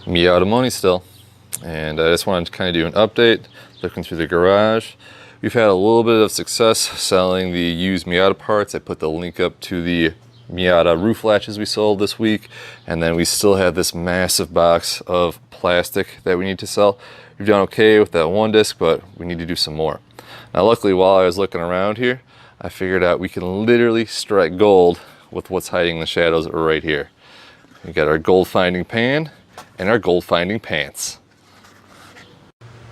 Miata Money still. And I just wanted to kind of do an update, looking through the garage. We've had a little bit of success selling the used Miata parts. I put the link up to the Miata roof latches we sold this week. And then we still have this massive box of plastic that we need to sell. We've done okay with that one disc, but we need to do some more. Now luckily, while I was looking around here, I figured out we can literally strike gold with what's hiding in the shadows right here. We got our gold finding pan and our gold finding pants.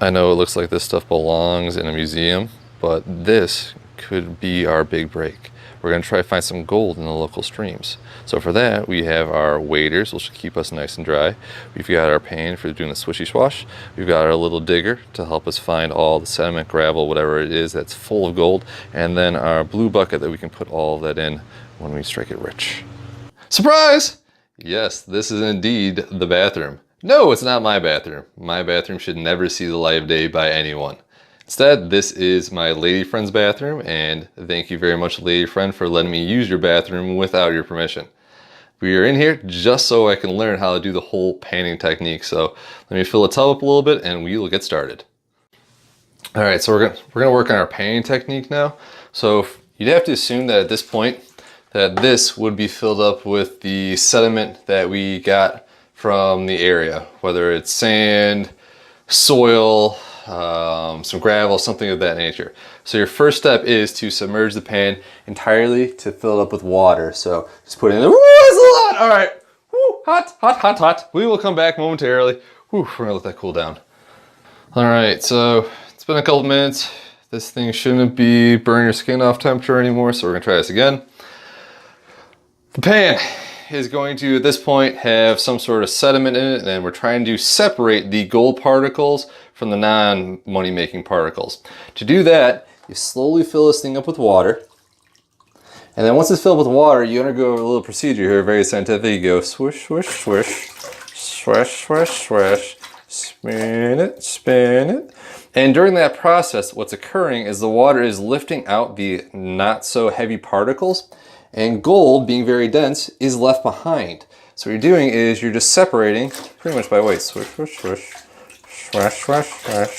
I know it looks like this stuff belongs in a museum, but this could be our big break. We're going to try to find some gold in the local streams. So for that, we have our waders, which will keep us nice and dry. We've got our pan for doing the swishy swash. We've got our little digger to help us find all the sediment, gravel, whatever it is that's full of gold. And then our blue bucket that we can put all of that in when we strike it rich. Surprise! Yes, this is indeed the bathroom. No, it's not my bathroom. My bathroom should never see the light of day by anyone. Instead, this is my lady friend's bathroom, and thank you very much, lady friend, for letting me use your bathroom without your permission. We are in here just so I can learn how to do the whole panning technique. So let me fill the tub up a little bit and we will get started. All right, so we're gonna work on our panning technique now. So you'd have to assume that at this point that this would be filled up with the sediment that we got from the area, whether it's sand, soil, some gravel, something of that nature. So your first step is to submerge the pan entirely to fill it up with water. So just put it in there. Woo, it's a lot. All right. Woo, hot, hot, hot, hot. We will come back momentarily. Woo, we're gonna let that cool down. All right, so it's been a couple minutes. This thing shouldn't be burning your skin off temperature anymore, so we're gonna try this again. The pan is going to, at this point, have some sort of sediment in it, and we're trying to separate the gold particles from the non-money making particles. To do that, you slowly fill this thing up with water, and then once it's filled with water, you undergo a little procedure here, very scientific. You go swish, swish, swish, swish, swish, swish, spin it. And during that process, what's occurring is the water is lifting out the not so heavy particles, and gold, being very dense, is left behind. So what you're doing is you're just separating pretty much by weight. Swish, swish, swish, swash, swash, swash,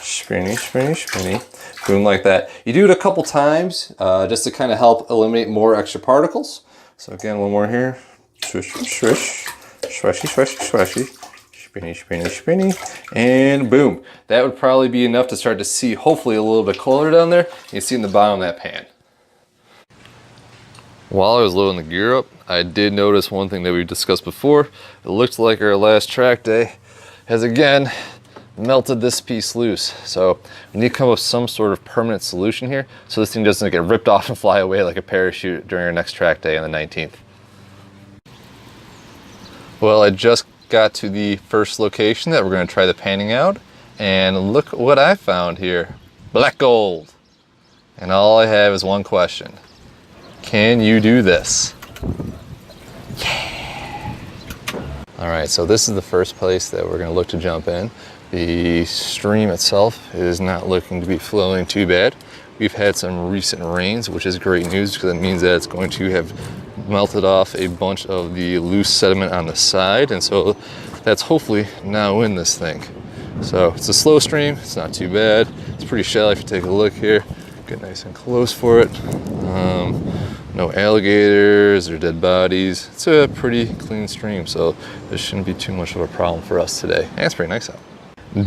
spinny, spinny, spinny. Boom, like that. You do it a couple times just to kind of help eliminate more extra particles. So again, one more here. Swish, swish, swish, swashy, swashy, swashy. Spinny, spinny, spinny, and boom. That would probably be enough to start to see hopefully a little bit color down there. You can see in the bottom of that pan. While I was loading the gear up, I did notice one thing that we discussed before. It looked like our last track day has again melted this piece loose. So we need to come up with some sort of permanent solution here so this thing doesn't get ripped off and fly away like a parachute during our next track day on the 19th. Well, I just got to the first location that we're going to try the panning out, and look what I found here. Black gold. And all I have is one question. Can you do this? Yeah. All right, so this is the first place that we're gonna look to jump in. The stream itself is not looking to be flowing too bad. We've had some recent rains, which is great news because it means that it's going to have melted off a bunch of the loose sediment on the side. And so that's hopefully now in this thing. So it's a slow stream, it's not too bad. It's pretty shallow if you take a look here. Get nice and close for it. No alligators or dead bodies. It's a pretty clean stream, so this shouldn't be too much of a problem for us today. And it's pretty nice out.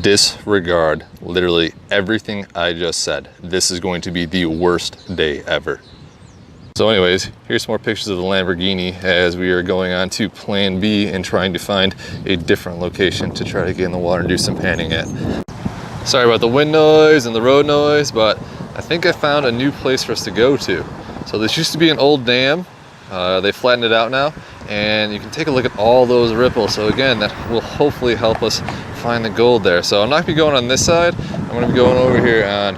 Disregard literally everything I just said. This is going to be the worst day ever. So anyways, here's some more pictures of the Lamborghini as we are going on to plan B and trying to find a different location to try to get in the water and do some panning at. Sorry about the wind noise and the road noise, but I think I found a new place for us to go to. So this used to be an old dam. They flattened it out now, and you can take a look at all those ripples. So again, that will hopefully help us find the gold there. So I'm not gonna be going on this side. I'm gonna be going over here on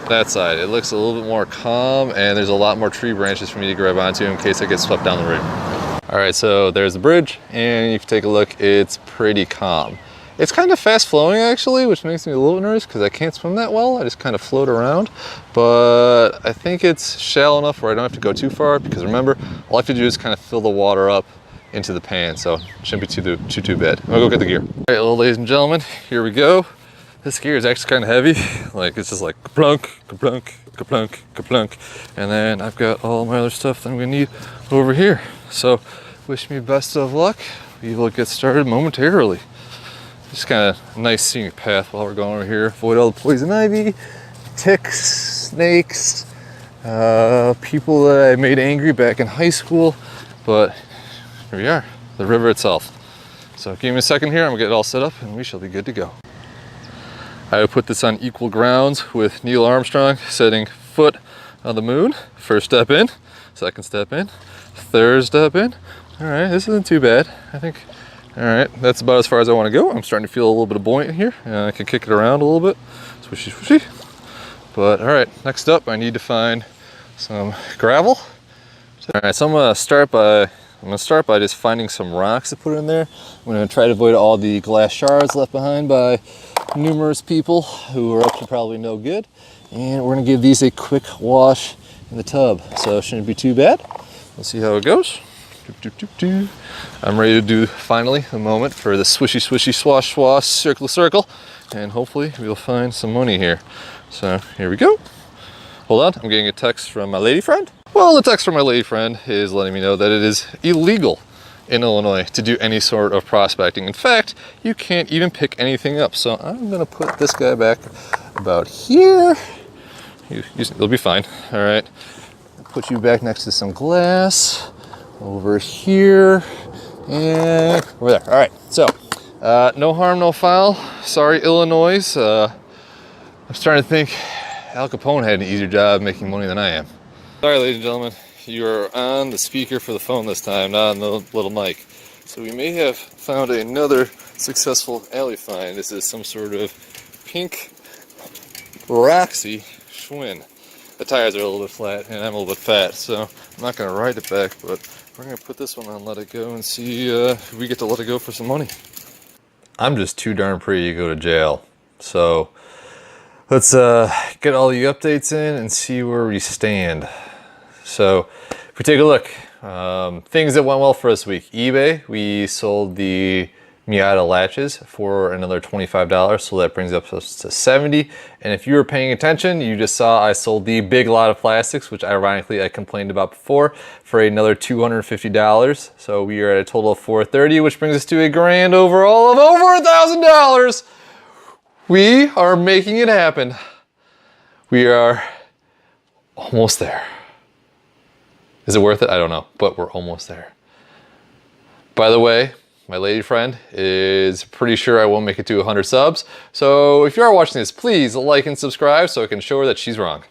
that side. It looks a little bit more calm, and there's a lot more tree branches for me to grab onto in case I get swept down the road. All right, so there's the bridge, and if you take a look, it's pretty calm. It's kind of fast flowing actually, which makes me a little nervous because I can't swim that well. I just kind of float around, but I think it's shallow enough where I don't have to go too far because remember, all I have to do is kind of fill the water up into the pan, so it shouldn't be too bad. I'll go get the gear. All right, well, ladies and gentlemen, here we go. This gear is actually kind of heavy. Like, it's just like kaplunk, kaplunk, kaplunk, kaplunk. And then I've got all my other stuff that I'm gonna need over here. So wish me best of luck. We will get started momentarily. Just kind of nice scenic path while we're going over here. Avoid all the poison ivy, ticks, snakes, people that I made angry back in high school. But here we are, the river itself. So give me a second here, I'm gonna get it all set up and we shall be good to go. I would put this on equal grounds with Neil Armstrong setting foot on the moon. First step in, second step in, third step in. All right, this isn't too bad, I think. All right, that's about as far as I want to go. I'm starting to feel a little bit of buoyant here. I can kick it around a little bit, swishy, swishy. But all right, next up, I need to find some gravel. All right, so I'm gonna start by just finding some rocks to put in there. I'm gonna try to avoid all the glass shards left behind by numerous people who are up to probably no good. And we're gonna give these a quick wash in the tub. So it shouldn't be too bad. We'll see how it goes. I'm ready to do, finally, the moment for the swishy, swishy, swash, swash, circle, circle. And hopefully we'll find some money here. So here we go. Hold on, I'm getting a text from my lady friend. Well, the text from my lady friend is letting me know that it is illegal in Illinois to do any sort of prospecting. In fact, you can't even pick anything up. So I'm gonna put this guy back about here. You'll be fine, all right. Put you back next to some glass. Over here and over there. All right, so no harm, no foul. Sorry, Illinois. I'm starting to think Al Capone had an easier job making money than I am. Sorry, ladies and gentlemen, you are on the speaker for the phone this time, not on the little mic. So we may have found another successful alley find. This is some sort of pink Roxy Schwinn. The tires are a little bit flat and I'm a little bit fat, so I'm not gonna ride it back, but we're gonna put this one on, let it go, and see if we get to let it go for some money. I'm just too darn pretty to go to jail. So let's get all the updates in and see where we stand. So if we take a look, things that went well for us this week. eBay, we sold the Miata latches for another $25, so that brings up us to 70. And if you were paying attention, you just saw I sold the big lot of plastics, which ironically I complained about before, for another $250. So we are at a total of $430, which brings us to a grand overall of over $1,000. We are making it happen. We are almost there. Is it worth it? I don't know, but we're almost there. By the way, my lady friend is pretty sure I won't make it to 100 subs. So if you are watching this, please like and subscribe so I can show her that she's wrong.